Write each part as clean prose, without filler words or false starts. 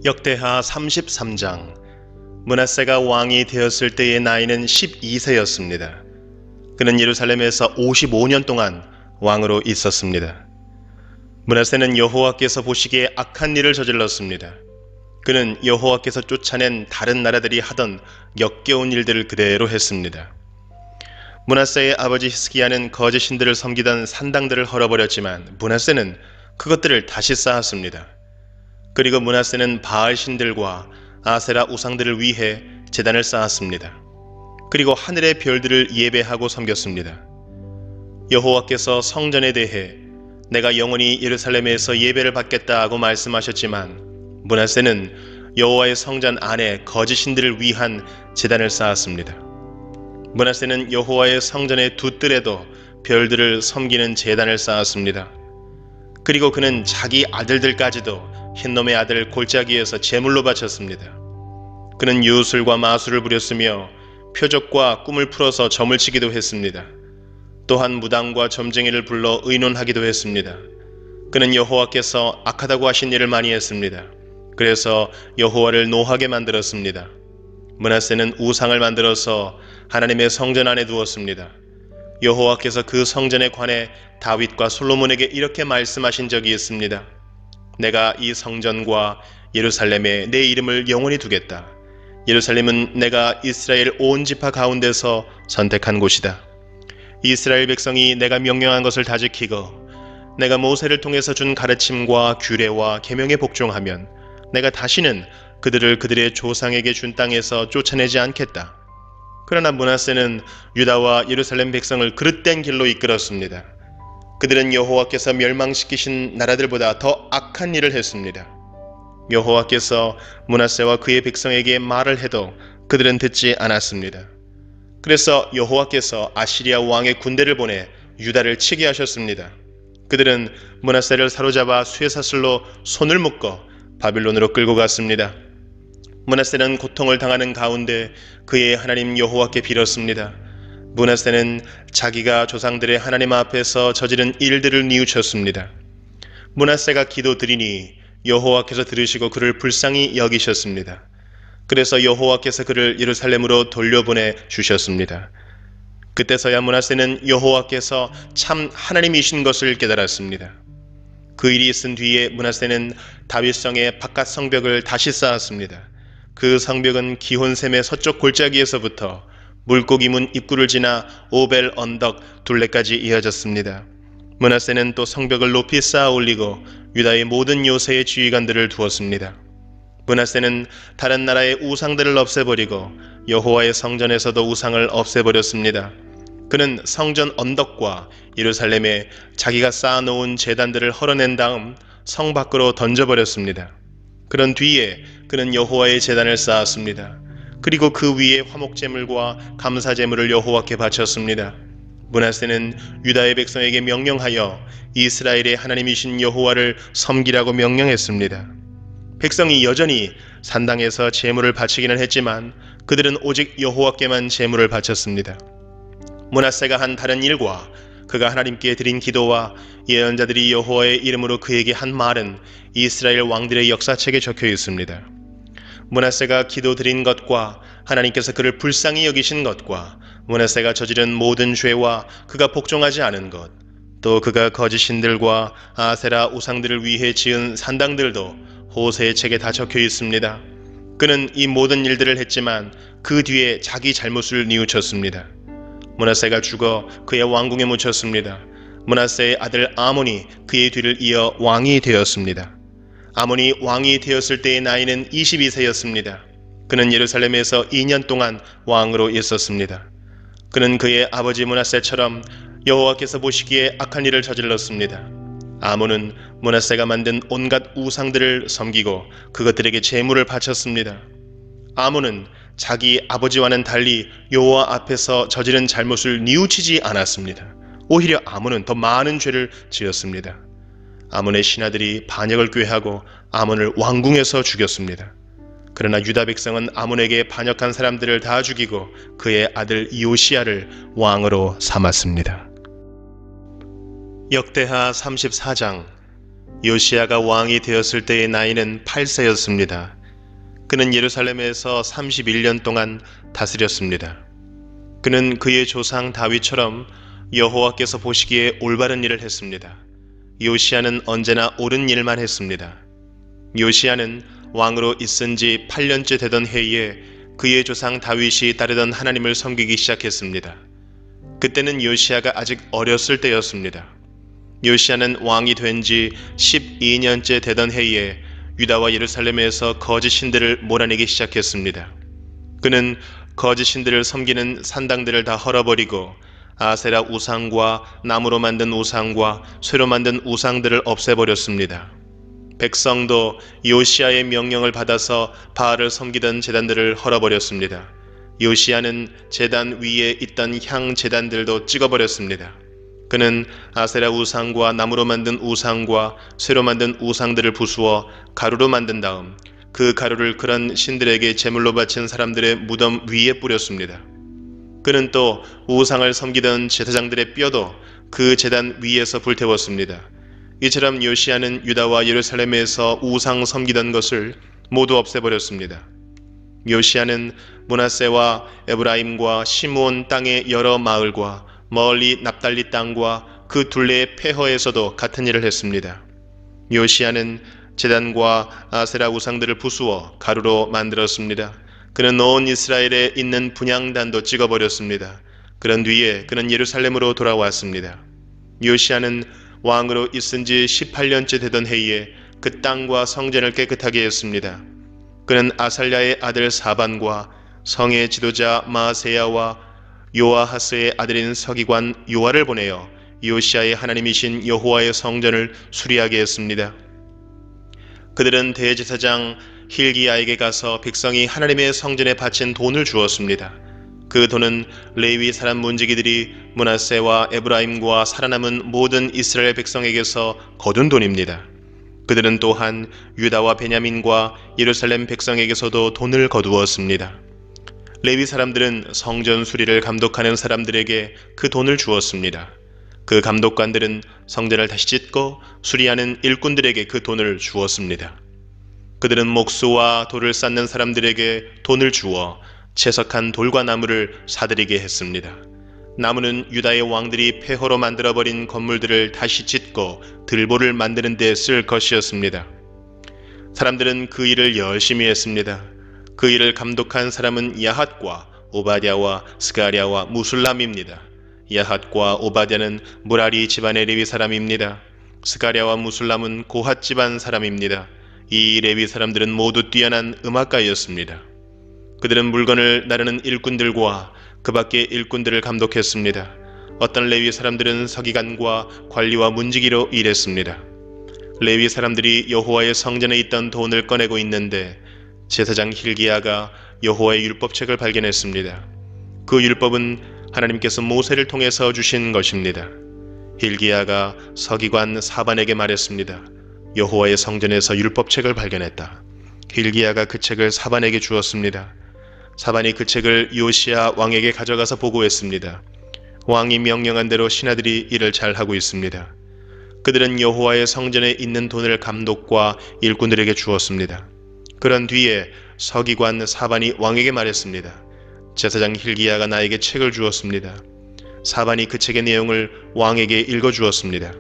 역대하 33장. 므낫세가 왕이 되었을 때의 나이는 12세였습니다. 그는 예루살렘에서 55년 동안 왕으로 있었습니다. 므낫세는 여호와께서 보시기에 악한 일을 저질렀습니다. 그는 여호와께서 쫓아낸 다른 나라들이 하던 역겨운 일들을 그대로 했습니다. 므낫세의 아버지 히스기야는 거짓 신들을 섬기던 산당들을 헐어버렸지만 므낫세는 그것들을 다시 쌓았습니다. 그리고 므낫세는 바알 신들과 아세라 우상들을 위해 제단을 쌓았습니다. 그리고 하늘의 별들을 예배하고 섬겼습니다. 여호와께서 성전에 대해 내가 영원히 예루살렘에서 예배를 받겠다고 말씀하셨지만 므낫세는 여호와의 성전 안에 거짓 신들을 위한 제단을 쌓았습니다. 므낫세는 여호와의 성전의 두 뜰에도 별들을 섬기는 제단을 쌓았습니다. 그리고 그는 자기 아들들까지도 흰놈의 아들 골짜기에서 제물로 바쳤습니다. 그는 유술과 마술을 부렸으며 표적과 꿈을 풀어서 점을 치기도 했습니다. 또한 무당과 점쟁이를 불러 의논하기도 했습니다. 그는 여호와께서 악하다고 하신 일을 많이 했습니다. 그래서 여호와를 노하게 만들었습니다. 므낫세는 우상을 만들어서 하나님의 성전 안에 두었습니다. 여호와께서 그 성전에 관해 다윗과 솔로몬에게 이렇게 말씀하신 적이 있습니다. 내가 이 성전과 예루살렘에 내 이름을 영원히 두겠다. 예루살렘은 내가 이스라엘 온 지파 가운데서 선택한 곳이다. 이스라엘 백성이 내가 명령한 것을 다 지키고 내가 모세를 통해서 준 가르침과 규례와 계명에 복종하면 내가 다시는 그들을 그들의 조상에게 준 땅에서 쫓아내지 않겠다. 그러나 므낫세는 유다와 예루살렘 백성을 그릇된 길로 이끌었습니다. 그들은 여호와께서 멸망시키신 나라들보다 더 악한 일을 했습니다. 여호와께서 므낫세와 그의 백성에게 말을 해도 그들은 듣지 않았습니다. 그래서 여호와께서 아시리아 왕의 군대를 보내 유다를 치게 하셨습니다. 그들은 므낫세를 사로잡아 쇠사슬로 손을 묶어 바빌론으로 끌고 갔습니다. 므낫세는 고통을 당하는 가운데 그의 하나님 여호와께 빌었습니다. 므낫세는 자기가 조상들의 하나님 앞에서 저지른 일들을 뉘우쳤습니다. 므낫세가 기도드리니 여호와께서 들으시고 그를 불쌍히 여기셨습니다. 그래서 여호와께서 그를 예루살렘으로 돌려보내 주셨습니다. 그때서야 므낫세는 여호와께서 참 하나님이신 것을 깨달았습니다. 그 일이 있은 뒤에 므낫세는 다윗성의 바깥 성벽을 다시 쌓았습니다. 그 성벽은 기혼샘의 서쪽 골짜기에서부터 물고기 문 입구를 지나 오벨 언덕 둘레까지 이어졌습니다. 므낫세는 또 성벽을 높이 쌓아 올리고 유다의 모든 요새의 지휘관들을 두었습니다. 므낫세는 다른 나라의 우상들을 없애버리고 여호와의 성전에서도 우상을 없애버렸습니다. 그는 성전 언덕과 예루살렘에 자기가 쌓아놓은 제단들을 헐어낸 다음 성 밖으로 던져버렸습니다. 그런 뒤에 그는 여호와의 제단을 쌓았습니다. 그리고 그 위에 화목제물과 감사제물을 여호와께 바쳤습니다. 므낫세는 유다의 백성에게 명령하여 이스라엘의 하나님이신 여호와를 섬기라고 명령했습니다. 백성이 여전히 산당에서 제물을 바치기는 했지만 그들은 오직 여호와께만 제물을 바쳤습니다. 므낫세가 한 다른 일과 그가 하나님께 드린 기도와 예언자들이 여호와의 이름으로 그에게 한 말은 이스라엘 왕들의 역사책에 적혀 있습니다. 므낫세가 기도드린 것과 하나님께서 그를 불쌍히 여기신 것과 므낫세가 저지른 모든 죄와 그가 복종하지 않은 것, 또 그가 거짓 신들과 아세라 우상들을 위해 지은 산당들도 호세의 책에 다 적혀 있습니다. 그는 이 모든 일들을 했지만 그 뒤에 자기 잘못을 뉘우쳤습니다. 므낫세가 죽어 그의 왕궁에 묻혔습니다. 므낫세의 아들 아몬이 그의 뒤를 이어 왕이 되었습니다. 아몬이 왕이 되었을 때의 나이는 22세였습니다. 그는 예루살렘에서 2년 동안 왕으로 있었습니다. 그는 그의 아버지 므낫세처럼 여호와께서 보시기에 악한 일을 저질렀습니다. 아몬은 므낫세가 만든 온갖 우상들을 섬기고 그것들에게 제물을 바쳤습니다. 아몬은 자기 아버지와는 달리 여호와 앞에서 저지른 잘못을 뉘우치지 않았습니다. 오히려 아몬은 더 많은 죄를 지었습니다. 아몬의 신하들이 반역을 꾀하고 아몬을 왕궁에서 죽였습니다. 그러나 유다 백성은 아몬에게 반역한 사람들을 다 죽이고 그의 아들 요시야를 왕으로 삼았습니다. 역대하 34장. 요시야가 왕이 되었을 때의 나이는 8세였습니다. 그는 예루살렘에서 31년 동안 다스렸습니다. 그는 그의 조상 다윗처럼 여호와께서 보시기에 올바른 일을 했습니다. 요시야는 언제나 옳은 일만 했습니다. 요시야는 왕으로 있은 지 8년째 되던 해에 그의 조상 다윗이 따르던 하나님을 섬기기 시작했습니다. 그때는 요시야가 아직 어렸을 때였습니다. 요시야는 왕이 된 지 12년째 되던 해에 유다와 예루살렘에서 거짓 신들을 몰아내기 시작했습니다. 그는 거짓 신들을 섬기는 산당들을 다 헐어버리고 아세라 우상과 나무로 만든 우상과 쇠로 만든 우상들을 없애버렸습니다. 백성도 요시야의 명령을 받아서 바알을 섬기던 제단들을 헐어버렸습니다. 요시야는 제단 위에 있던 향 제단들도 찍어버렸습니다. 그는 아세라 우상과 나무로 만든 우상과 쇠로 만든 우상들을 부수어 가루로 만든 다음 그 가루를 그런 신들에게 제물로 바친 사람들의 무덤 위에 뿌렸습니다. 그는 또 우상을 섬기던 제사장들의 뼈도 그 제단 위에서 불태웠습니다. 이처럼 요시야는 유다와 예루살렘에서 우상 섬기던 것을 모두 없애버렸습니다. 요시야는 므낫세와 에브라임과 시므온 땅의 여러 마을과 멀리 납달리 땅과 그 둘레의 폐허에서도 같은 일을 했습니다. 요시야는 제단과 아세라 우상들을 부수어 가루로 만들었습니다. 그는 온 이스라엘에 있는 분향단도 찍어버렸습니다. 그런 뒤에 그는 예루살렘으로 돌아왔습니다. 요시야는 왕으로 있은 지 18년째 되던 해에 그 땅과 성전을 깨끗하게 했습니다. 그는 아살랴의 아들 사반과 성의 지도자 마세야와 요아하스의 아들인 서기관 요아를 보내어 요시야의 하나님이신 여호와의 성전을 수리하게 했습니다. 그들은 대제사장 힐기야에게 가서 백성이 하나님의 성전에 바친 돈을 주었습니다. 그 돈은 레위 사람 문지기들이 므낫세와 에브라임과 살아남은 모든 이스라엘 백성에게서 거둔 돈입니다. 그들은 또한 유다와 베냐민과 예루살렘 백성에게서도 돈을 거두었습니다. 레위 사람들은 성전 수리를 감독하는 사람들에게 그 돈을 주었습니다. 그 감독관들은 성전을 다시 짓고 수리하는 일꾼들에게 그 돈을 주었습니다. 그들은 목수와 돌을 쌓는 사람들에게 돈을 주어 채석한 돌과 나무를 사들이게 했습니다. 나무는 유다의 왕들이 폐허로 만들어버린 건물들을 다시 짓고 들보를 만드는 데 쓸 것이었습니다. 사람들은 그 일을 열심히 했습니다. 그 일을 감독한 사람은 야핫과 오바댜와 스가랴와 무술람입니다. 야핫과 오바댜는 무라리 집안의 레위 사람입니다. 스가랴와 무술람은 고핫 집안 사람입니다. 이 레위 사람들은 모두 뛰어난 음악가였습니다. 그들은 물건을 나르는 일꾼들과 그 밖의 일꾼들을 감독했습니다. 어떤 레위 사람들은 서기관과 관리와 문지기로 일했습니다. 레위 사람들이 여호와의 성전에 있던 돈을 꺼내고 있는데 제사장 힐기야가 여호와의 율법책을 발견했습니다. 그 율법은 하나님께서 모세를 통해서 주신 것입니다. 힐기야가 서기관 사반에게 말했습니다. 여호와의 성전에서 율법책을 발견했다. 힐기야가 그 책을 사반에게 주었습니다. 사반이 그 책을 요시야 왕에게 가져가서 보고했습니다. 왕이 명령한 대로 신하들이 일을 잘하고 있습니다. 그들은 여호와의 성전에 있는 돈을 감독과 일꾼들에게 주었습니다. 그런 뒤에 서기관 사반이 왕에게 말했습니다. 제사장 힐기야가 나에게 책을 주었습니다. 사반이 그 책의 내용을 왕에게 읽어주었습니다.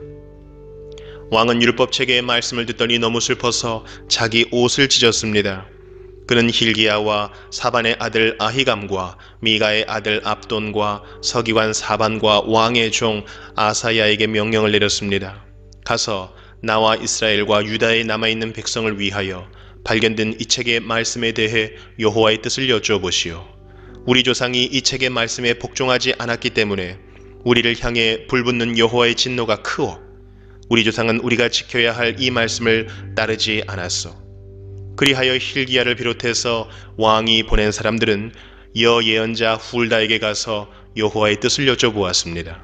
왕은 율법책의 말씀을 듣더니 너무 슬퍼서 자기 옷을 찢었습니다. 그는 힐기야와 사반의 아들 아히감과 미가의 아들 압돈과 서기관 사반과 왕의 종 아사야에게 명령을 내렸습니다. 가서 나와 이스라엘과 유다에 남아있는 백성을 위하여 발견된 이 책의 말씀에 대해 여호와의 뜻을 여쭈어보시오. 우리 조상이 이 책의 말씀에 복종하지 않았기 때문에 우리를 향해 불붙는 여호와의 진노가 크오. 우리 조상은 우리가 지켜야 할 이 말씀을 따르지 않았소. 그리하여 힐기야를 비롯해서 왕이 보낸 사람들은 여예언자 훌다에게 가서 여호와의 뜻을 여쭤보았습니다.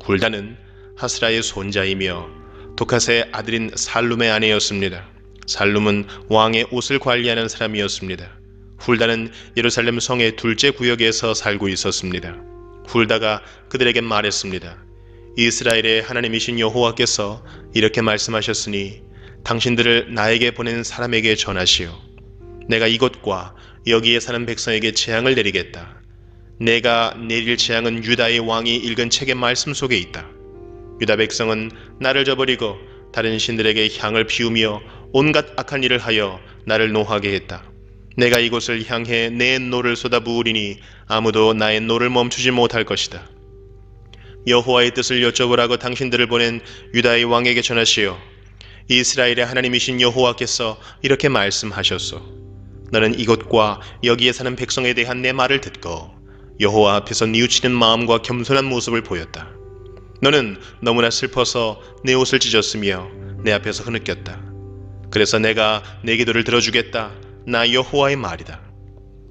훌다는 하스라의 손자이며 도카스의 아들인 살룸의 아내였습니다. 살룸은 왕의 옷을 관리하는 사람이었습니다. 훌다는 예루살렘 성의 둘째 구역에서 살고 있었습니다. 훌다가 그들에게 말했습니다. 이스라엘의 하나님이신 여호와께서 이렇게 말씀하셨으니 당신들을 나에게 보낸 사람에게 전하시오. 내가 이곳과 여기에 사는 백성에게 재앙을 내리겠다. 내가 내릴 재앙은 유다의 왕이 읽은 책의 말씀 속에 있다. 유다 백성은 나를 저버리고 다른 신들에게 향을 피우며 온갖 악한 일을 하여 나를 노하게 했다. 내가 이곳을 향해 내 노를 쏟아부으리니 아무도 나의 노를 멈추지 못할 것이다. 여호와의 뜻을 여쭤보라고 당신들을 보낸 유다의 왕에게 전하시오. 이스라엘의 하나님이신 여호와께서 이렇게 말씀하셨소. 너는 이곳과 여기에 사는 백성에 대한 내 말을 듣고 여호와 앞에서 뉘우치는 마음과 겸손한 모습을 보였다. 너는 너무나 슬퍼서 내 옷을 찢었으며 내 앞에서 흐느꼈다. 그래서 내가 내 기도를 들어주겠다. 나 여호와의 말이다.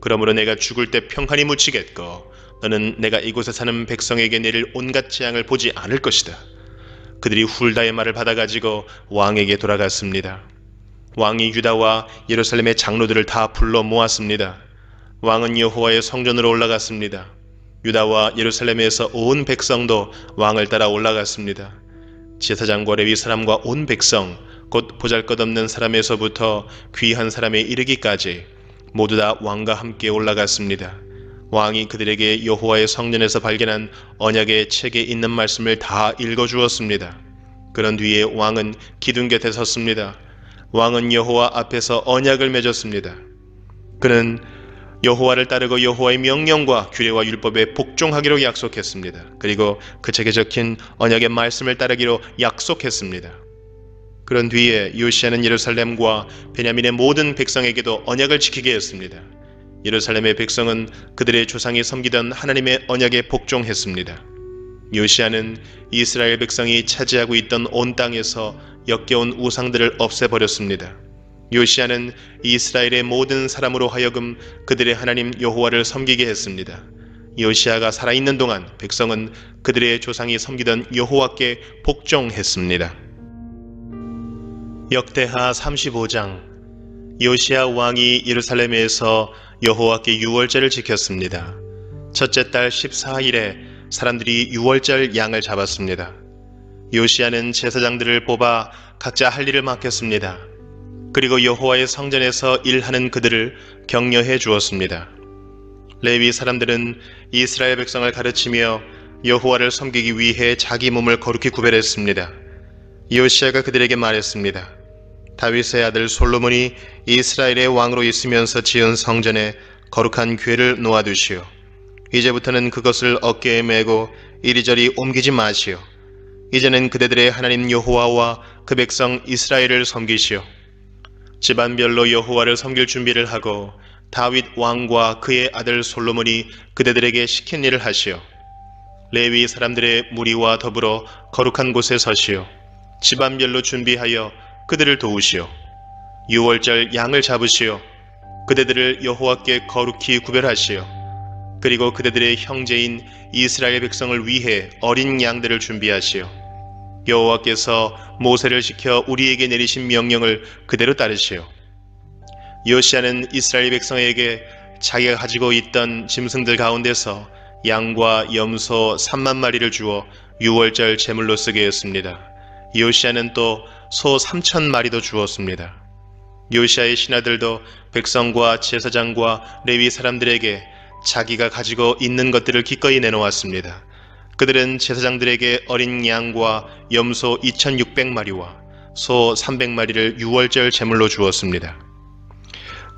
그러므로 내가 죽을 때 평안히 묻히겠고 너는 내가 이곳에 사는 백성에게 내릴 온갖 재앙을 보지 않을 것이다. 그들이 훌다의 말을 받아가지고 왕에게 돌아갔습니다. 왕이 유다와 예루살렘의 장로들을 다 불러 모았습니다. 왕은 여호와의 성전으로 올라갔습니다. 유다와 예루살렘에서 온 백성도 왕을 따라 올라갔습니다. 제사장과 레위 사람과 온 백성, 곧 보잘것없는 사람에서부터 귀한 사람에 이르기까지 모두 다 왕과 함께 올라갔습니다. 왕이 그들에게 여호와의 성전에서 발견한 언약의 책에 있는 말씀을 다 읽어주었습니다. 그런 뒤에 왕은 기둥 곁에 섰습니다. 왕은 여호와 앞에서 언약을 맺었습니다. 그는 여호와를 따르고 여호와의 명령과 규례와 율법에 복종하기로 약속했습니다. 그리고 그 책에 적힌 언약의 말씀을 따르기로 약속했습니다. 그런 뒤에 요시야는 예루살렘과 베냐민의 모든 백성에게도 언약을 지키게 했습니다. 예루살렘의 백성은 그들의 조상이 섬기던 하나님의 언약에 복종했습니다. 요시야는 이스라엘 백성이 차지하고 있던 온 땅에서 역겨운 우상들을 없애버렸습니다. 요시야는 이스라엘의 모든 사람으로 하여금 그들의 하나님 여호와를 섬기게 했습니다. 요시야가 살아있는 동안 백성은 그들의 조상이 섬기던 여호와께 복종했습니다. 역대하 35장. 요시야 왕이 예루살렘에서 여호와께 유월절을 지켰습니다. 첫째 달 14일에 사람들이 유월절 양을 잡았습니다. 요시야는 제사장들을 뽑아 각자 할 일을 맡겼습니다. 그리고 여호와의 성전에서 일하는 그들을 격려해 주었습니다. 레위 사람들은 이스라엘 백성을 가르치며 여호와를 섬기기 위해 자기 몸을 거룩히 구별했습니다. 요시야가 그들에게 말했습니다. 다윗의 아들 솔로몬이 이스라엘의 왕으로 있으면서 지은 성전에 거룩한 궤를 놓아두시오. 이제부터는 그것을 어깨에 메고 이리저리 옮기지 마시오. 이제는 그대들의 하나님 여호와와 그 백성 이스라엘을 섬기시오. 집안별로 여호와를 섬길 준비를 하고 다윗 왕과 그의 아들 솔로몬이 그대들에게 시킨 일을 하시오. 레위 사람들의 무리와 더불어 거룩한 곳에 서시오. 집안별로 준비하여 그들을 도우시오. 유월절 양을 잡으시오. 그대들을 여호와께 거룩히 구별하시오. 그리고 그대들의 형제인 이스라엘 백성을 위해 어린 양들을 준비하시오. 여호와께서 모세를 시켜 우리에게 내리신 명령을 그대로 따르시오. 요시야는 이스라엘 백성에게 자기가 가지고 있던 짐승들 가운데서 양과 염소 3만 마리를 주어 유월절 제물로 쓰게 했습니다. 요시야는 또 소 3천 마리도 주었습니다. 요시야의 신하들도 백성과 제사장과 레위 사람들에게 자기가 가지고 있는 것들을 기꺼이 내놓았습니다. 그들은 제사장들에게 어린 양과 염소 2,600마리와 소 300마리를 유월절 제물로 주었습니다.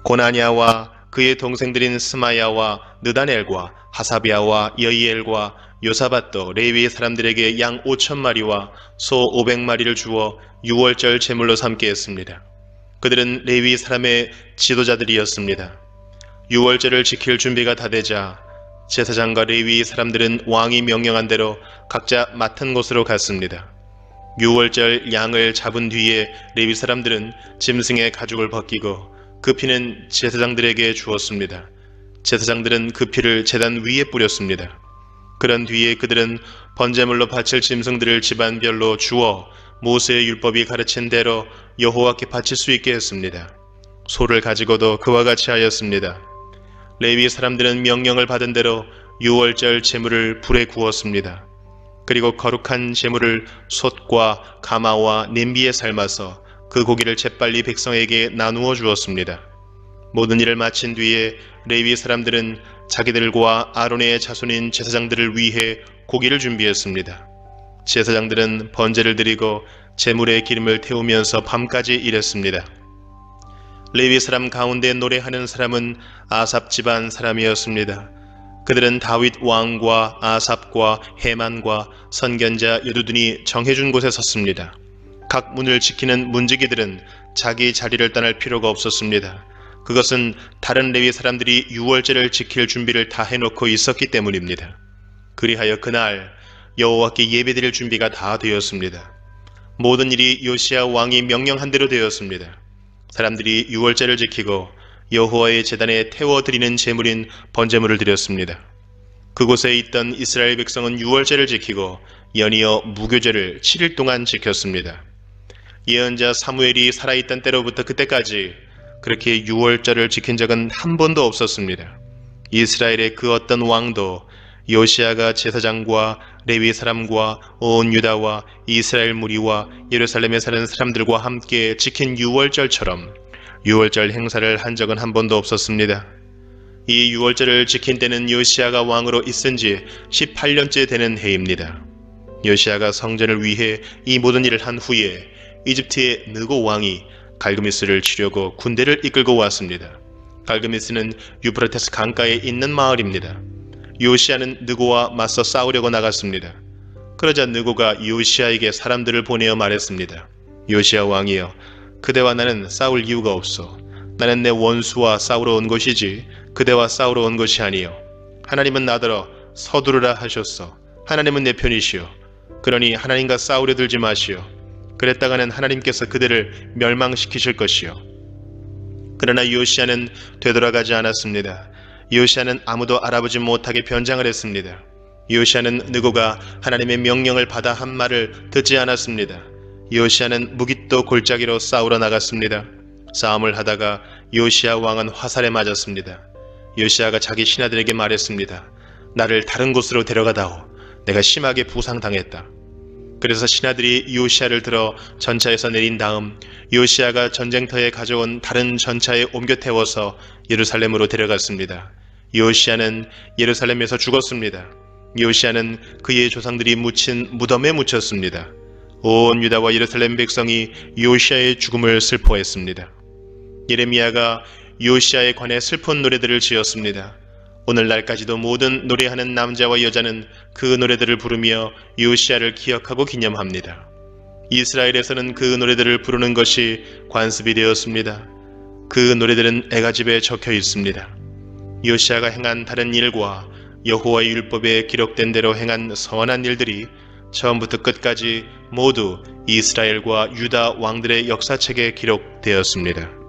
고나냐와 그의 동생들인 스마야와 느다넬과 하사비아와 여이엘과 요사밧도 레위 사람들에게 양 5,000마리와 소 500마리를 주어 유월절 제물로 삼게 했습니다. 그들은 레위 사람의 지도자들이었습니다. 유월절을 지킬 준비가 다 되자 제사장과 레위 사람들은 왕이 명령한 대로 각자 맡은 곳으로 갔습니다. 유월절 양을 잡은 뒤에 레위 사람들은 짐승의 가죽을 벗기고 그 피는 제사장들에게 주었습니다. 제사장들은 그 피를 제단 위에 뿌렸습니다. 그런 뒤에 그들은 번제물로 바칠 짐승들을 집안별로 주어 모세의 율법이 가르친 대로 여호와께 바칠 수 있게 했습니다. 소를 가지고도 그와 같이 하였습니다. 레위 사람들은 명령을 받은 대로 유월절 제물을 불에 구웠습니다. 그리고 거룩한 제물을 솥과 가마와 냄비에 삶아서 그 고기를 재빨리 백성에게 나누어 주었습니다. 모든 일을 마친 뒤에 레위 사람들은 자기들과 아론의 자손인 제사장들을 위해 고기를 준비했습니다. 제사장들은 번제를 드리고 제물에 기름을 태우면서 밤까지 일했습니다. 레위 사람 가운데 노래하는 사람은 아삽 집안 사람이었습니다. 그들은 다윗 왕과 아삽과 헤만과 선견자 여두둔이 정해준 곳에 섰습니다. 각 문을 지키는 문지기들은 자기 자리를 떠날 필요가 없었습니다. 그것은 다른 레위 사람들이 유월절을 지킬 준비를 다 해놓고 있었기 때문입니다. 그리하여 그날 여호와께 예배드릴 준비가 다 되었습니다. 모든 일이 요시야 왕이 명령한 대로 되었습니다. 사람들이 유월절을 지키고 여호와의 제단에 태워드리는 제물인 번제물을 드렸습니다. 그곳에 있던 이스라엘 백성은 유월절을 지키고 연이어 무교절을 7일 동안 지켰습니다. 예언자 사무엘이 살아있던 때로부터 그때까지 그렇게 유월절을 지킨 적은 한 번도 없었습니다. 이스라엘의 그 어떤 왕도 요시야가 제사장과 레위 사람과 온 유다와 이스라엘 무리와 예루살렘에 사는 사람들과 함께 지킨 유월절처럼 유월절 행사를 한 적은 한 번도 없었습니다. 이 유월절을 지킨 때는 요시야가 왕으로 있은 지 18년째 되는 해입니다. 요시야가 성전을 위해 이 모든 일을 한 후에 이집트의 느고 왕이 갈그미스를 치려고 군대를 이끌고 왔습니다. 갈그미스는 유프라테스 강가에 있는 마을입니다. 요시야는 느고와 맞서 싸우려고 나갔습니다. 그러자 느고가 요시야에게 사람들을 보내어 말했습니다. 요시야 왕이여, 그대와 나는 싸울 이유가 없어. 나는 내 원수와 싸우러 온 것이지 그대와 싸우러 온 것이 아니요. 하나님은 나더러 서두르라 하셨어. 하나님은 내 편이시오. 그러니 하나님과 싸우려 들지 마시오. 그랬다가는 하나님께서 그들을 멸망시키실 것이요. 그러나 요시야는 되돌아가지 않았습니다. 요시야는 아무도 알아보지 못하게 변장을 했습니다. 요시야는 느고가 하나님의 명령을 받아 한 말을 듣지 않았습니다. 요시야는 무깃도 골짜기로 싸우러 나갔습니다. 싸움을 하다가 요시야 왕은 화살에 맞았습니다. 요시야가 자기 신하들에게 말했습니다. 나를 다른 곳으로 데려가다오. 내가 심하게 부상당했다. 그래서 신하들이 요시야를 들어 전차에서 내린 다음 요시야가 전쟁터에 가져온 다른 전차에 옮겨 태워서 예루살렘으로 데려갔습니다. 요시야는 예루살렘에서 죽었습니다. 요시야는 그의 조상들이 묻힌 무덤에 묻혔습니다. 온 유다와 예루살렘 백성이 요시야의 죽음을 슬퍼했습니다. 예레미야가 요시야에 관해 슬픈 노래들을 지었습니다. 오늘날까지도 모든 노래하는 남자와 여자는 그 노래들을 부르며 요시야를 기억하고 기념합니다. 이스라엘에서는 그 노래들을 부르는 것이 관습이 되었습니다. 그 노래들은 애가집에 적혀 있습니다. 요시야가 행한 다른 일과 여호와의 율법에 기록된 대로 행한 선한 일들이 처음부터 끝까지 모두 이스라엘과 유다 왕들의 역사책에 기록되었습니다.